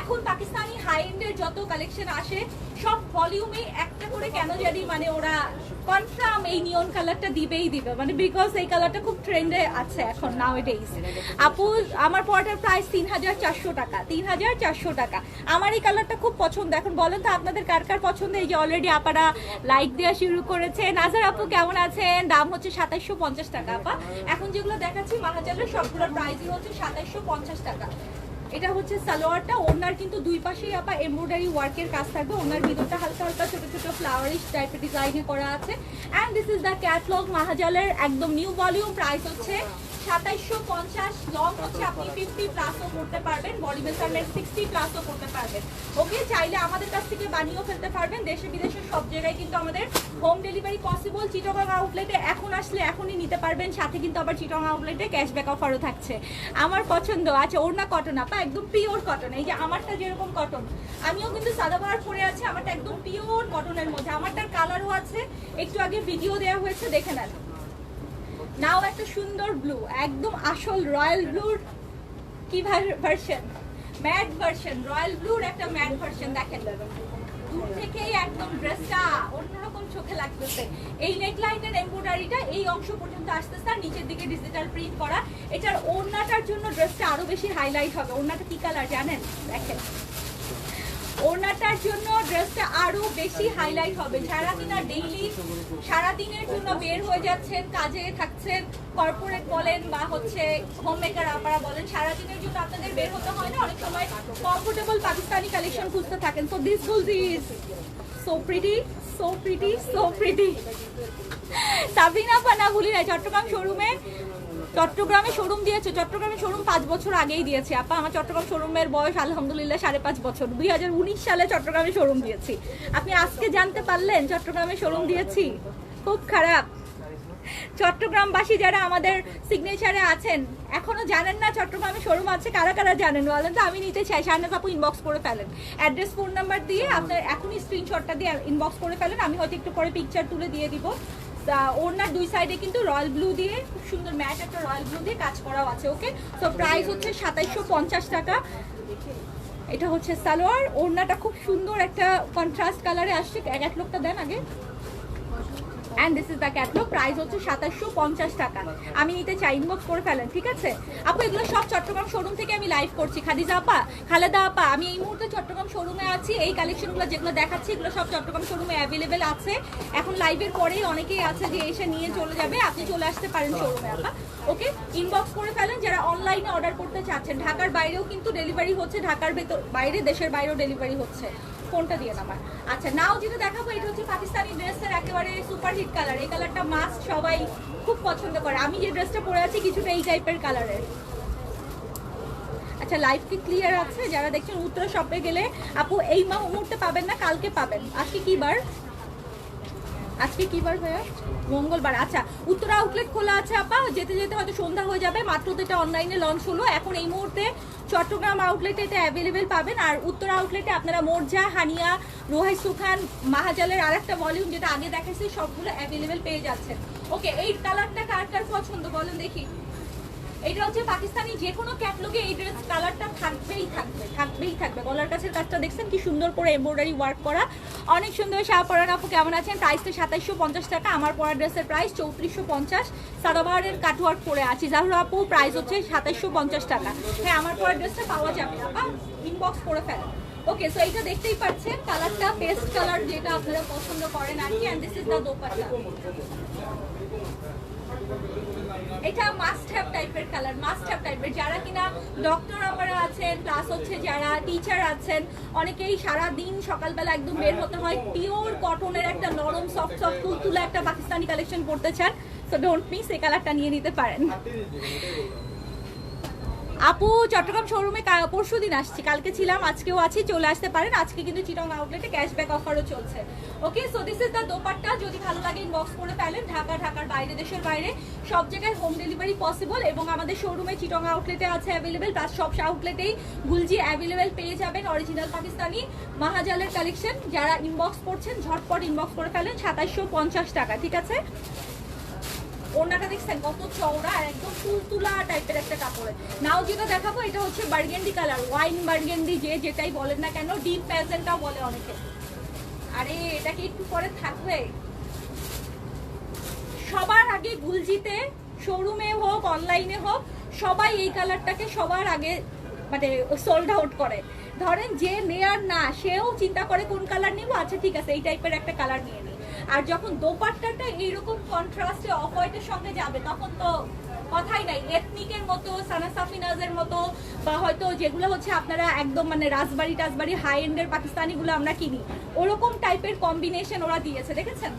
এখন পাকিস্তানি হাই এন্ডের যত কালেকশন আসে সব ভলিউমে একটা করে কেন জানি মানে ওরা কনফার্ম এই নিয়ন কালারটা দিবেই দিবে, মানে বিকজ এই কালারটা খুব ট্রেন্ডে আছে এখন নাওএডেজ। আপু আমার পরাটার প্রাইস 3400 টাকা, 3400 টাকা। আমার এই কালারটা খুব পছন্দ। এখন বলেন তো আপনাদের কার কার পছন্দ? এই যে অলরেডি আপারা লাইক দেওয়া শুরু করেছে। নাজার আপু কেমন আছেন? দাম হচ্ছে 2750 টাকা আপা। এখন যেগুলো দেখাচ্ছি মাহাজালের সবগুলোর প্রাইসই হচ্ছে 2750 টাকা। এটা হচ্ছে সালোয়ারটা, ওনার কিন্তু দুই পাশেই আপা এমব্রয়ডারি ওয়ার্কের কাজ থাকবে। ওনার ভিতরটা হালকা হালকা ছোট ছোট ফ্লাওয়ারিশ টাইপের ডিজাইনে করা আছে। And this is the catalogue মাহাজালের একদম নিউ ভলিউম। প্রাইস হচ্ছে 2750। লং হচ্ছে আপনি 50 প্লাসও করতে পারবেন, বডি মেজারমেন্ট 60 প্লাসও করতে পারবেন। ওকে, চাইলে আমাদের কাছ থেকে বানিয়েও ফেলতে পারবেন। দেশে বিদেশের সব জায়গায় কিন্তু আমাদের হোম ডেলিভারি পসিবল। চিটাগং আউটলেটে এখন আসলে এখনই নিতে পারবেন, সাথে কিন্তু আবার চিটাগং আউটলেটে ক্যাশব্যাক অফারও থাকছে। আমার পছন্দ আছে ওড়না কটন আপা, একদম পিওর কটন। এই যে আমারটা যেরকম কটন, আমিও কিন্তু সাদাবাহার পরে আছি, আমারটা একদম পিওর কটনের মধ্যে। আমারটার কালারও আছে, একটু আগে ভিডিও দেওয়া হয়েছে, দেখে নেন। নাও একটা সুন্দর ব্লু, একদম আসল রয়্যাল ব্লুর কি ভার্সন, ম্যাট ভার্সন, রয়্যাল ব্লুর একটা ম্যাট ভার্সন। দেখেন দূর থেকেই একদম ড্রেসটা অন্যরকম চোখে লাগতেছে। এই নেকলাইনের এমব্রয়ডারিটা এই অংশ পর্যন্ত আসতেছে, আর নিচের দিকে ডিজিটাল প্রিন্ট করা। এটার ওড়নাটার জন্য ড্রেসটা আরো বেশি হাইলাইট হবে। ওড়নাটা কি কালার জানেন? দেখেন, ওড়নাটার জন্য ড্রেসটা আরো বেশি হাইলাইট হবে। যারা কিনা ডেইলি সারাদিনের জন্য বের হয়ে যাচ্ছেন, কাজে থাকছেন, কর্পোরেট বলেন বা হচ্ছে হোম মেকার আপনারা বলেন, সারাদিনের জন্য আপনাদের বের হতে হয় না, অনেক সময় কমফোর্টেবল পাকিস্তানি কালেকশন খুঁজতে থাকেন। So this Gulji is so pretty, so pretty, so pretty. Sabina পানা ভুলি না, চট্টগ্রামে শোরুম দিয়েছে। চট্টগ্রামে শোরুম 5 বছর আগেই দিয়েছে আপা। আমার চট্টগ্রাম শোরুমের বয়স আলহামদুলিল্লাহ 5.5 বছর। 2019 সালে চট্টগ্রামে শোরুম দিয়েছি। আপনি আজকে জানতে পারলেন চট্টগ্রামে শোরুম দিয়েছি? খুব খারাপ। চট্টগ্রামবাসী যারা আমাদের সিগনেচারে আছেন এখনো জানেন না চট্টগ্রামে শোরুম আছে, কারা কারা জানেন বলেন তো? আমি নিতে চাই। শাহনাজ আপু ইনবক্স করে ফেলেন, অ্যাড্রেস ফোন নাম্বার দিয়ে আপনার এখনই স্ক্রিনশটটা দিয়ে ইনবক্স করে ফেলেন। আমি হয়তো একটু পরে পিকচার তুলে দিয়ে দিব। ওনার দুই সাইডে কিন্তু রয়্যাল ব্লু দিয়ে খুব সুন্দর ম্যাট একটা রয়্যাল ব্লু দিয়ে কাজ করাও আছে। ওকে, তো প্রাইস হচ্ছে 2750 টাকা। এটা হচ্ছে সালোয়ার। ওড়নাটা খুব সুন্দর একটা কন্ট্রাস্ট কালারে আসছে। ক্যাটলগটা দেন আগে। And this is the catalogue. Price হচ্ছে 2750 টাকা। আমি নিতে চাই, ইনবক্স করে ফেলেন, ঠিক আছে আপু? এগুলো সব চট্টগ্রাম শোরুম থেকে আমি লাইভ করছি। খাদিজা আপা, খালেদা আপা, আমি এই মুহূর্তে চট্টগ্রাম শোরুমে আছি। এই কালেকশনগুলো যেগুলো দেখাচ্ছি এগুলো সব চট্টগ্রাম শোরুমে অ্যাভেলেবেল আছে। এখন লাইভের পরেই অনেকেই আছে যে এসে নিয়ে চলে যাবে, আপনি চলে আসতে পারেন শোরুমে আপা। ওকে, ইনবক্স করে ফেলেন যারা অনলাইনে অর্ডার করতে চাচ্ছেন। ঢাকার বাইরেও কিন্তু ডেলিভারি হচ্ছে, ঢাকার বাইরে দেশের বাইরেও ডেলিভারি হচ্ছে। কোনটা দিয়ে নামার? আচ্ছা, নাও যেটা দেখাবো এটা হচ্ছে পাকিস্তানি ড্রেসের একেবারে সুপারহিট কালার। এই কালারটা মাস্ট, সবাই খুব পছন্দ করে। আমি যে ড্রেসটা পরে আছি কিছুটা এই টাইপের কালারের। আচ্ছা, লাইভ কি ক্লিয়ার আছে? যারা দেখছেন উত্তরা শপে গেলে আপু এই মুহূর্তে পাবেন না, কালকে পাবেন। আজকে কি বার? আজকে কি বার ভাইয়া? মঙ্গলবার। আচ্ছা, উত্তরা আউটলেট খোলা আছে আপা। যেতে যেতে হয়তো সন্ধ্যা হয়ে যাবে, মাত্র তো এটা অনলাইনে লঞ্চ হলো। এখন এই মুহূর্তে চট্টগ্রাম আউটলেটে এটা অ্যাভেলেবেল পাবেন। আর উত্তরা আউটলেটে আপনারা মোরজা, হানিয়া, রোহাই সুখান, মাহাজালের আরেকটা ভলিউম যেটা আগে দেখাচ্ছি সবগুলো অ্যাভেলেবেল পেয়ে যাচ্ছেন। ওকে, এই কালারটা কার কার পছন্দ বলেন দেখি? এটা হচ্ছে পাকিস্তানি যে কোনো ক্যাটলগে এই ড্রেস কালারটা থাকবেই থাকবে। গলার কাছের কাজটা দেখছেন কি সুন্দর করে এমব্রয়ডারি ওয়ার্ক করা, অনেক সুন্দর। শাহপরান আপু কেমন আছেন? প্রাইসটা 2750 টাকা। আমার পরা ড্রেসের প্রাইস 3450। সাদাবাহারের কাটওয়ার্ক করে আছি। জাহুরা আপু প্রাইস হচ্ছে 2750 টাকা। হ্যাঁ, আমার পরা ড্রেসটা পাওয়া যাবে আপা, ইনবক্স করে ফেলেন। ওকে, সো এইটা দেখতেই পাচ্ছেন কালারটা পেস্ট কালার, যেটা আপনারা পছন্দ করেন আর কি। And this is the dupatta. এটা মাস্ট হ্যাভ টাইপের কালার, মাস্ট হ্যাভ টাইপের। যারা কিনা ডক্টর আমরা আছেন, প্লাস হচ্ছে যারা টিচার আছেন, অনেকেই সারা দিন সকালবেলা একদম বের হতে হয়, পিওর কটনের একটা নরম সফট সফট তুলতুলা একটা পাকিস্তানি কালেকশন পড়তে চান, সো ডোন্ট মিস, এই কালারটা নিয়ে নিতে পারেন। আপু চট্টগ্রাম শোরুমে পরশু দিন আসছি, কালকে ছিলাম, আজকেও আছি, চলে আসতে পারেন। আজকে কিন্তু চিটং আউটলেটে ক্যাশব্যাক অফারও চলছে। Okay, so this is the dupatta. যদি ভালো লাগে ইনবক্স করে ফেলেন। ঢাকার বাইরে, দেশের বাইরে সব জায়গায় হোম ডেলিভারি পসিবল। এবং আমাদের শোরুমে চিটং আউটলেটে আছে অ্যাভেলেবেল, প্লাস সব আউটলেটেই গুলজি অ্যাভেলেবেল পেয়ে যাবেন। অরিজিনাল পাকিস্তানি মাহাজালের কালেকশন। যারা ইনবক্স করছেন ঝটপট ইনবক্স করে ফেলেন। 2750 টাকা, ঠিক আছে? ওড়নাটা দেখছেন কত চওড়া আর একদম তুলতুলা টাইপের একটা কাপড়। নাও যেটা দেখাবো এটা হচ্ছে বার্গেন্ডি কালার, ওয়াইন বার্গেন্ডি যে যেটাই বলেন না কেন, ডিপ প্যাজেন্টটাও বলে অনেকে। আরে এটা কি একটু পরে থাকবে? সবার আগে গুলজিতে শোরুমে হোক অনলাইনে হোক সবাই এই কালারটাকে সবার আগে মানে সোল্ড আউট করে। ধরেন যে নেয়ার না সেও চিন্তা করে কোন কালার নিব, আচ্ছা ঠিক আছে এই টাইপের একটা কালার নিয়ে নিই। আর যখন দোপাট্টাটা এইরকম কন্ট্রাস্টে অফ হোয়াইটের সঙ্গে যাবে তখন তো কথাই নাই। এথনিকের মতো, সানা সাফিনাজের মতো, বা হয়তো যেগুলো হচ্ছে আপনারা একদম মানে রাজবাড়ি টাজবাড়ি হাই এন্ডের পাকিস্তানিগুলো আমরা কিনি, ওরকম টাইপের কম্বিনেশন ওরা দিয়েছে, দেখেছেন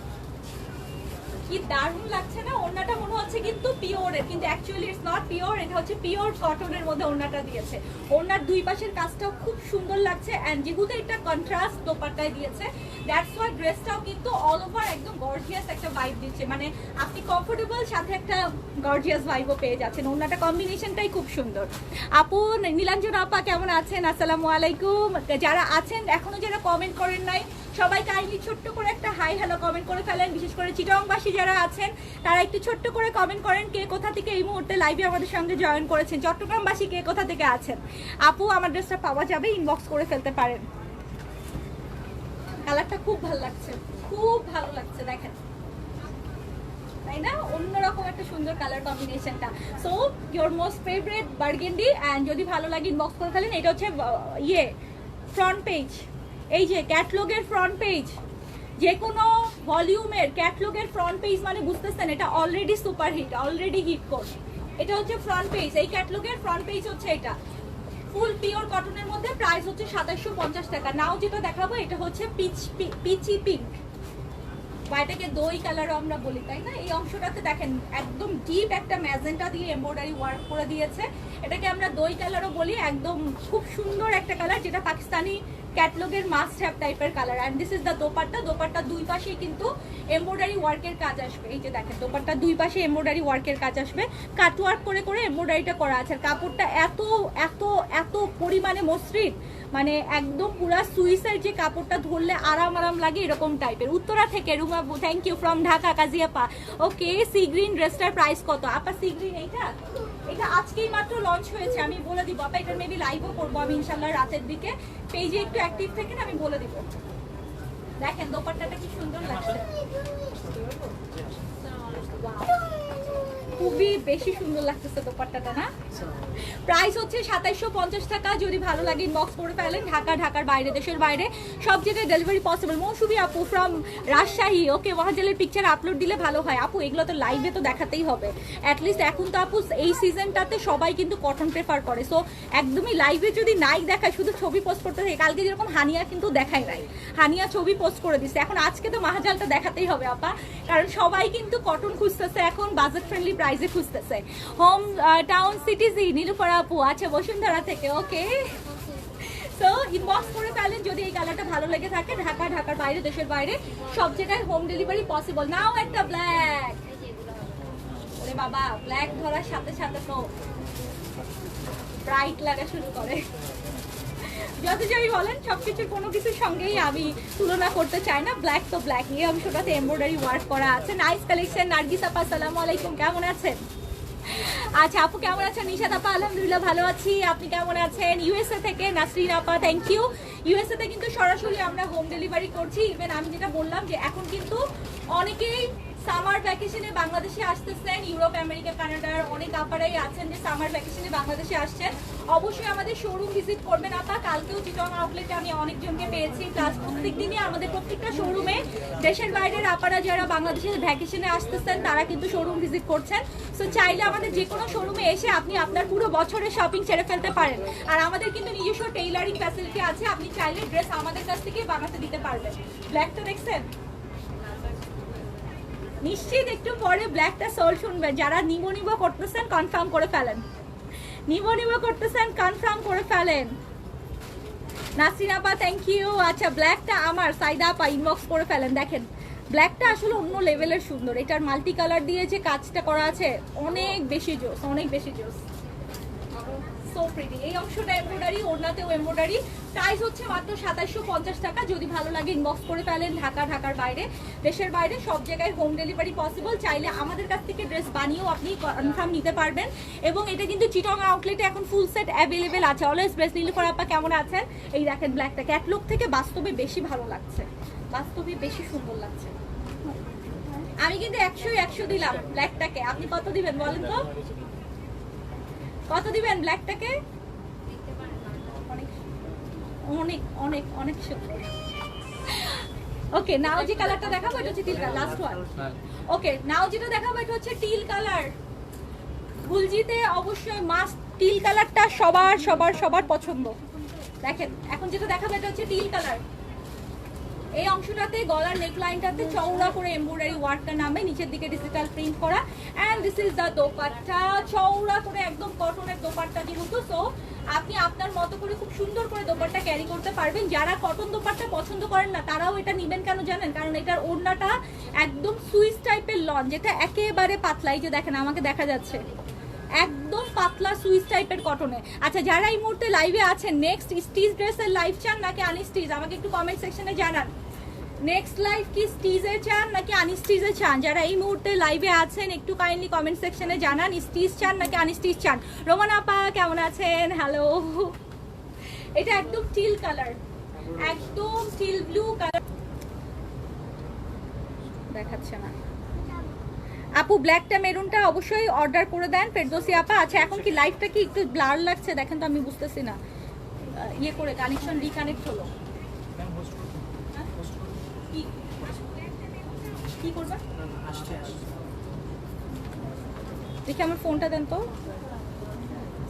কি দারুণ লাগছে না? ওড়নাটা মনে হচ্ছে কিন্তু পিওরের, কিন্তু অ্যাকচুয়ালি ইটস নট পিওর, এটা হচ্ছে পিওর কটনের মধ্যে ওড়নাটা দিয়েছে। ওড়নার দুই পাশের কাজটাও খুব সুন্দর লাগছে, এন্ড যেহেতু এটা কন্ট্রাস্ট দোপাট্টায় দিয়েছে দ্যাটস ওয়াই ড্রেসটাও কিন্তু অল ওভার একদম গর্জিয়াস একটা ভাইব দিচ্ছে, মানে আপনি কমফোর্টেবল সাথে একটা গর্জিয়াস ভাইবও পেয়ে যাচ্ছেন। ওড়নাটা কম্বিনেশনটাই খুব সুন্দর। আপু নীলাঞ্জন আপা কেমন আছেন? আসসালামু আলাইকুম। যারা আছেন এখনো যারা কমেন্ট করেন নাই সবাই কাইন্ডলি ছোট্ট করে একটা হাই হ্যালো কমেন্ট করে ফেলেন। বিশেষ করে চিটংবাসী যারা আছেন তারা একটু ছোট্ট করে কমেন্ট করেন কে কোথা থেকে এই মুহূর্তে লাইভে আমাদের সঙ্গে জয়েন করেছেন। চট্টগ্রামবাসী কে কোথা থেকে আছেন? আপু আমার ড্রেসটা পাওয়া যাবে, ইনবক্স করে ফেলতে পারেন। কালারটা খুব ভালো লাগছে, খুব ভালো লাগছে, দেখেন তাই না? অন্যরকম একটা সুন্দর কালার কম্বিনেশনটা। So your most favourite burgundy, and যদি ভালো লাগে ইনবক্স করে ফেলেন। এটা হচ্ছে ইয়ে ফ্রন্ট পেজ, এই যে ক্যাটলগের ফ্রন্ট পেজ, যে কোনো ভলিউমের ক্যাটলগের ফ্রন্ট পেজ মানে বুঝতেছেন এটা already super hit, already hit code. এটা হচ্ছে ফ্রন্ট পেজ, এই ক্যাটলগের ফ্রন্ট পেজ হচ্ছে এটা। ফুল পিওর কটনের মধ্যে প্রাইস হচ্ছে 2750 টাকা। নাও যেটা দেখাবো এটা হচ্ছে পিচি পিঙ্ক, বা এটাকে দই কালারও আমরা বলি তাই না? এই অংশটাতে দেখেন একদম ডিপ একটা ম্যাজেন্টা দিয়ে এমব্রয়ডারি ওয়ার্ক করে দিয়েছে, এটাকে আমরা দই কালারও বলি। একদম খুব সুন্দর একটা কালার, যেটা পাকিস্তানি ক্যাটলগের মাস্ট হ্যাভ টাইপের colour. And this is the dupatta. দোপাট্টার দুই পাশেই কিন্তু এমব্রয়ডারি ওয়ার্কের কাজ আসবে। এই যে দেখেন দোপাট্টার দুই পাশে এমব্রয়ডারি ওয়ার্কের কাজ আসবে, কাট ওয়ার্ক করে করে এমব্রয়ডারিটা করা আছে। আর কাপড়টা এত এত এত পরিমাণে মসৃণ, মানে একদম পুরা সুইসের যে কাপড়টা ধরলে আরাম আরাম লাগে এরকম টাইপের। উত্তরা থেকে Ruma, thank you from Dhaka কাজিয়াপা। ওকে, সি গ্রিন ড্রেসটার প্রাইস কত আপা? সি গ্রিন এইটা এটা আজকেই মাত্র লঞ্চ হয়েছে, আমি বলে দিব আপা। এটা মেবি লাইভও করবো আমি ইনশাল্লাহ রাতের দিকে, পেজে একটু অ্যাক্টিভ থাকেন, আমি বলে দিব। দেখেন দোপাট্টাটা কি সুন্দর লাগছে, খুবই বেশি সুন্দর লাগতেছে দোপাট্টাটা না? প্রাইস হচ্ছে 2750 টাকা। যদি ভালো লাগে ইনবক্স করে ফেলেন। ঢাকা, ঢাকার বাইরে, দেশের বাইরে সব জায়গায় ডেলিভারি পসিবল। মৌসুমী আপু ফ্রম রাজশাহী, ওকে ওয়াহাজালের পিকচার আপলোড দিলে ভালো হয় আপু। এগুলো তো লাইভে তো দেখাতেই হবে অ্যাটলিস্ট। এখন তো আপু এই সিজনটাতে সবাই কিন্তু কটন প্রেফার করে, সো একদমই লাইভে যদি নাই দেখায় শুধু ছবি পোস্ট করতে থাকে। কালকে যেরকম হানিয়া কিন্তু দেখায় নাই, হানিয়া ছবি পোস্ট করে দিচ্ছে। এখন আজকে তো মাহাজালটা দেখাতেই হবে আপা, কারণ সবাই কিন্তু কটন খুঁজতেছে এখন, বাজেট ফ্রেন্ডলি প্রাইসে খুঁজতেছে। হোম টাউন সিটিজি নীলুফার আপু, আচ্ছা বসুন্ধরা থেকে, ওকে। সো ইনবক্স করে ফেলেন যদি এই কালারটা ভালো লেগে থাকে। ঢাকা, ঢাকার বাইরে, দেশের বাইরে সব জায়গায় হোম ডেলিভারি পসিবল। নাও একটা ব্ল্যাক, ওরে বাবা ব্ল্যাক ধরার সাথে সাথে তো ব্রাইট লাগা শুরু করে। যত যাই বলেন সবকিছুর কোনো কিছুর সঙ্গেই আমি তুলনা করতে চাই না। ব্ল্যাক তো ব্ল্যাক, এই অংশটাতে এমব্রয়ডারি ওয়ার্ক করা আছে। Nice collection. নার্গিস আপা আসসালামু আলাইকুম, কেমন আছেন? আচ্ছা আপু কেমন আছেন? নিশাদ আপা আলহামদুলিল্লাহ ভালো আছি, আপনি কেমন আছেন? ইউএসএ থেকে নাসরিন আপা, থ্যাংক ইউ। ইউএসএ তে কিন্তু সরাসরি আমরা হোম ডেলিভারি করছি। ইভেন আমি যেটা বললাম যে এখন কিন্তু অনেকেই সামার ভ্যাকেশনে বাংলাদেশে আসতেছেন, ইউরোপ, আমেরিকা, কানাডার অনেক আপারাই আছেন যে সামার ভ্যাকেশনে বাংলাদেশে আসছেন। অবশ্যই আমাদের শোরুম ভিজিট করবেন আপা। কালকেও চিটং আউটলেটে আমি অনেকজনকে পেয়েছি, প্লাস প্রত্যেকদিনই আমাদের প্রত্যেকটা শোরুমে দেশের বাইরের আপারা যারা বাংলাদেশের ভ্যাকেশনে আসতেছেন তারা কিন্তু শোরুম ভিজিট করছেন। সো চাইলে আমাদের যে কোনো শোরুমে এসে আপনি আপনার পুরো বছরের শপিং ছেড়ে ফেলতে পারেন। আর আমাদের কিন্তু নিজস্ব টেইলারিং ফ্যাসিলিটি আছে, আপনি চাইলে ড্রেস আমাদের কাছ থেকে বানাতে দিতে পারবেন। ব্ল্যাকটা দেখছেন? নিশ্চিত একটু পরে ব্ল্যাকটা সোল শুনবেন। যারা নিব করতেছেন কনফার্ম করে ফেলেন, নিব করতেছেন কনফার্ম করে ফেলেন। নাসরিন আপা থ্যাংক ইউ। আচ্ছা ব্ল্যাকটা আমার, সাইদা আপা ইনবক্স করে ফেলেন। দেখেন ব্ল্যাকটা আসলে অন্য লেভেলের সুন্দর, এটার মাল্টি কালার দিয়ে যে কাজটা করা আছে অনেক বেশি জোস, অনেক বেশি জোস। So pretty. এই অংশটা এমব্রয়ডারি, ওড়নাতেও এমব্রয়ডারি। প্রাইস হচ্ছে মাত্র 2750 টাকা। যদি ভালো লাগে ইনবক্স করে ফেলেন। ঢাকার বাইরে, দেশের বাইরে সব জায়গায় হোম ডেলিভারি পসিবল। চাইলে আমাদের কাছ থেকে ড্রেস বানিয়েও আপনি কনফার্ম নিতে পারবেন। এবং এটা কিন্তু চিটং আউটলেটে এখন ফুল সেট অ্যাভেলেবেল আছে। Always best. নীলুফার আপা কেমন আছেন? এই দেখেন ব্ল্যাকটা ক্যাটলগ থেকে বাস্তবে বেশি ভালো লাগছে, বাস্তবে বেশি সুন্দর লাগছে। আমি কিন্তু 100 দিলাম ব্ল্যাকটাকে। আপনি কত দিবেন বলেন তো? কত দিবেন ব্ল্যাকটাকে? অনেক অনেক অনেক সুন্দর। ওকে, নাও যে কালারটা দেখাবো এটা হচ্ছে টিল কালার, লাস্ট ওয়ান। ওকে, নাও যেটা দেখাবো এটা হচ্ছে টিল কালার। গুলজিতে অবশ্যই মাস্ট টিল কালারটা সবার সবার সবার পছন্দ। দেখেন এখন যেটা দেখাবো এটা হচ্ছে টিল কালার। এই অংশটাতে গলার নেকলাইনটাতে চওড়া করে এমব্রয়ডারি ওয়ার্কটা নামে, নিচের দিকে ডিজিটাল প্রিন্ট করা। And this is the dupatta, চওড়া করে একদম কটনের দোপাট্টা যেহেতু, সো আপনি আপনার মতো করে খুব সুন্দর করে দোপাট্টা ক্যারি করতে পারবেন। যারা কটন দোপাট্টা পছন্দ করেন না তারাও এটা নেবেন। কেন জানেন? কারণ এটার ওড়নাটা একদম সুইস টাইপের লন, যেটা একেবারে পাতলা। এই যে দেখেন আমাকে দেখা যাচ্ছে, একদম পাতলা সুইস টাইপের কটনে। আচ্ছা, যারা এই মুহূর্তে লাইভে আছেন, নেক্সট স্টিচ ড্রেসের লাইভ চান নাকি আনস্টিচ আমাকে একটু কমেন্ট সেকশনে জানান। নেক্সট লাইভ কি স্টিচে চান নাকি আনস্টিচে চান? যারা এই মুহূর্তে লাইভে আছেন একটু কাইন্ডলি কমেন্ট সেকশনে জানান, স্টিচ চান নাকি আনস্টিচ চান। রোমান আপা কেমন আছেন? হ্যালো। এটা একদম টিল কালার, একদম টিল ব্লু কালার দেখাচ্ছে না আপু। ব্ল্যাকটা মেরুনটা অবশ্যই অর্ডার করে দেন ফেরদৌসি আপা। আচ্ছা, এখন কি লাইভটা কি একটু ব্লার লাগছে? দেখেন তো, আমি বুঝতেছি না। ইয়ে করে কানেকশন রিকানেক্ট হলো। কি করবে? দেখি আমার ফোনটা দেন তো,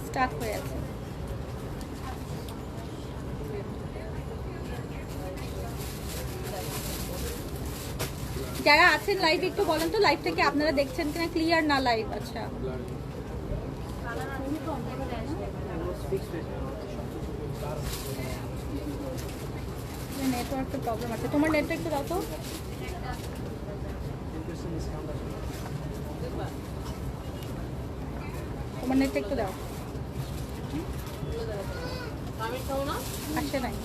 স্টার্ট হয়ে আছে। যারা আছেন লাইভ একটু বলেন তো লাইভটা কি আপনারা দেখছেন কিনা, ক্লিয়ার না লাইভ? আচ্ছা, নেটওয়ার্কের প্রবলেম আছে। তোমার নেটটা একটু দাও তো। তোমার নেটটা একটু দাও। আসে নাই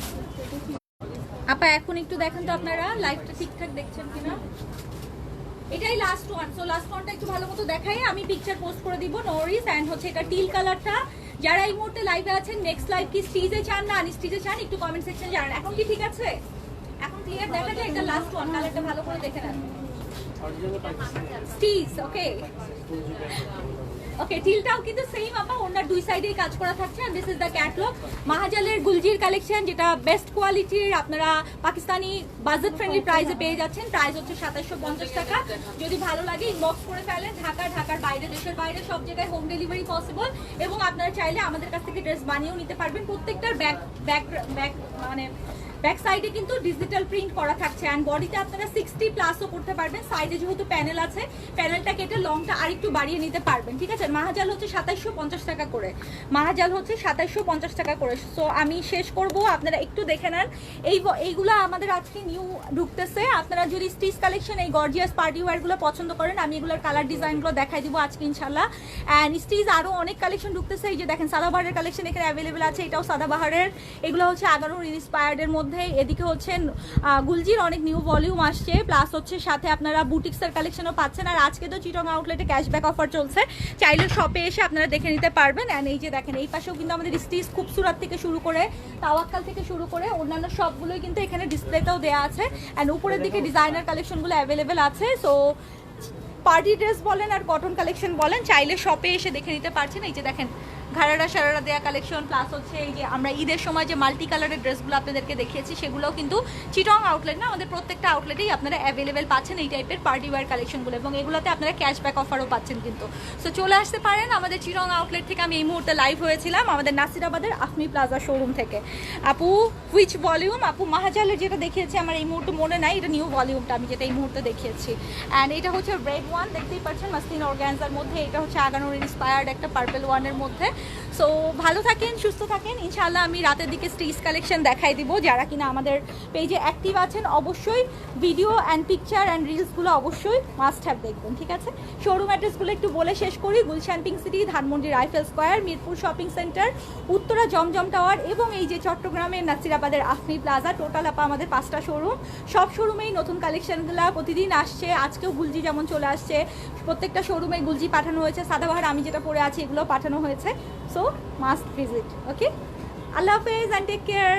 আপা, এখন একটু দেখেন তো আপনারা লাইভটা ঠিকঠাক দেখছেন কিনা। এটাই লাস্ট ওয়ান। সো লাস্ট ওয়ানটা একটু ভালো মতো দেখাই, আমি পিকচার পোস্ট করে দিব। No Warsi. এন্ড হচ্ছে এটা টিল কালারটা। যারা এই মুহূর্তে লাইভে আছেন, নেক্সট লাইভ কি স্টিচে চান না আনস্টিচে চান একটু কমেন্ট সেকশনে জানান। এখন কি ঠিক আছে? এখন ক্লিয়ার দেখা যায়? এটা লাস্ট ওয়ান, কালারটা ভালো করে দেখে নেন। স্টিচ, ওকে ওকে। টিলটাও কিন্তু সেম আপা, ওনার দুই সাইডেই কাজ করা থাকছে। And this is the catalogue. মাহাজালের গুলজির কালেকশন, যেটা বেস্ট কোয়ালিটির, আপনারা পাকিস্তানি বাজেট ফ্রেন্ডলি প্রাইসে পেয়ে যাচ্ছেন। প্রাইস হচ্ছে 2750 টাকা। যদি ভালো লাগে ইনবক্স করে ফেলেন। ঢাকার বাইরে, দেশের বাইরে সব জায়গায় হোম ডেলিভারি পসিবল। এবং আপনারা চাইলে আমাদের কাছ থেকে ড্রেস বানিয়েও নিতে পারবেন। প্রত্যেকটার ব্যাক সাইডে কিন্তু ডিজিটাল প্রিন্ট করা থাকছে। এন্ড বডিতে আপনারা 60 প্লাসও করতে পারবেন। সাইডে যেহেতু প্যানেল আছে, প্যানেলটা কেটে লংটা আরেকটু বাড়িয়ে নিতে পারবেন। ঠিক আছে। মাহাজাল হচ্ছে 2750 টাকা করে। মাহাজাল হচ্ছে 2750 টাকা করে। সো আমি শেষ করব, আপনারা একটু দেখে নেন। এইগুলা আমাদের আজকে নিউ ঢুকতেছে। আপনারা যদি স্টিচ কালেকশন, এই গর্জিয়াস পার্টি ওয়্যারগুলো পছন্দ করেন, আমি এগুলোর কালার ডিজাইনগুলো দেখাই দিব আজকে ইনশাল্লাহ। অ্যান্ড স্টিচ আরও অনেক কালেকশন ঢুকতেছে। এই যে দেখেন সাদাবাহারের কালেকশন এখানে অ্যাভেলেবেল আছে। এটাও সাদাবাহারের। এগুলো হচ্ছে আগানোর ইন্সপায়ার্ডের মধ্যে। এদিকে হচ্ছে গুলজির অনেক নিউ ভলিউম আসছে, প্লাস হচ্ছে সাথে আপনারা বুটিক্সের কালেকশনও পাচ্ছেন। আর আজকে তো চিটং আউটলেটে ক্যাশব্যাক অফার চলছে, চাইলে শপে এসে আপনারা দেখে নিতে পারবেন। অ্যান্ড এই যে দেখেন এই পাশেও কিন্তু আমাদের স্টিচ খুবসুরত থেকে শুরু করে, তাওয়াক্কাল থেকে শুরু করে অন্যান্য সবগুলোই কিন্তু এখানে ডিসপ্লেতেও দেওয়া আছে। অ্যান্ড উপরের দিকে ডিজাইনার কালেকশনগুলো অ্যাভেলেবেল আছে। সো পার্টি ড্রেস বলেন আর কটন কালেকশন বলেন, চাইলে শপে এসে দেখে নিতে পারছেন। এই যে দেখেন ঘাড়ারা সারারা দেয়া কালেকশন, প্লাস হচ্ছে এই যে আমরা ঈদের সময় যে মাল্টি কালারের ড্রেসগুলো আপনাদেরকে দেখিয়েছি, সেগুলোও কিন্তু চিটং আউটলেট না, আমাদের প্রত্যেকটা আউটলেটেই আপনারা অ্যাভেলেবেল পাচ্ছেন এই টাইপের পার্টি ওয়্যার কালেকশনগুলো। এবং এগুলোতে আপনারা ক্যাশব্যাক অফারও পাচ্ছেন কিন্তু। সো চলে আসতে পারেন আমাদের চিটং আউটলেট থেকে। আমি এই মুহূর্তে লাইভ হয়েছিলাম আমাদের নাসিরাবাদের আফমি প্লাজা শোরুম থেকে। আপু হুইচ ভলিউম? আপু মাহাজালের যেটা দেখিয়েছি আমার এই মুহূর্তে মনে নাই, এটা নিউ ভলিউমটা আমি যেটা এই মুহূর্তে দেখিয়েছি। অ্যান্ড এটা হচ্ছে রেড ওয়ান, দেখতেই পাচ্ছেন মাসলিন অর্গ্যানজার মধ্যে। এটা হচ্ছে আগানোর ইন্সপায়ার্ড একটা পার্পল ওয়ানের মধ্যে। সো ভালো থাকেন, সুস্থ থাকেন। ইনশাআল্লাহ আমি রাতের দিকে স্টিচ কালেকশন দেখাই দিব। যারা কিনা আমাদের পেজে অ্যাক্টিভ আছেন অবশ্যই ভিডিও অ্যান্ড পিকচার অ্যান্ড রিলসগুলো অবশ্যই মাস্ট হ্যাভ দেখবেন, ঠিক আছে? শোরুম অ্যাড্রেসগুলো একটু বলে শেষ করি। Gulshan pink city, Dhanmondi rifle square, Mirpur shopping centre, Uttara Zamzam tower এবং এই যে চট্টগ্রামের নাসিরাবাদের আফমি প্লাজা। টোটাল আপা আমাদের 5টা শোরুম। সব শোরুমেই নতুন কালেকশনগুলো প্রতিদিন আসছে। আজকেও গুলজি যেমন চলে আসছে, প্রত্যেকটা শোরুমে গুলজি পাঠানো হয়েছে। সাদাবাহার আমি যেটা পরে আছি এগুলো পাঠানো হয়েছে। So must visit. ওকে, আল্লাহ হাফেজ অ্যান্ড টেক কেয়ার।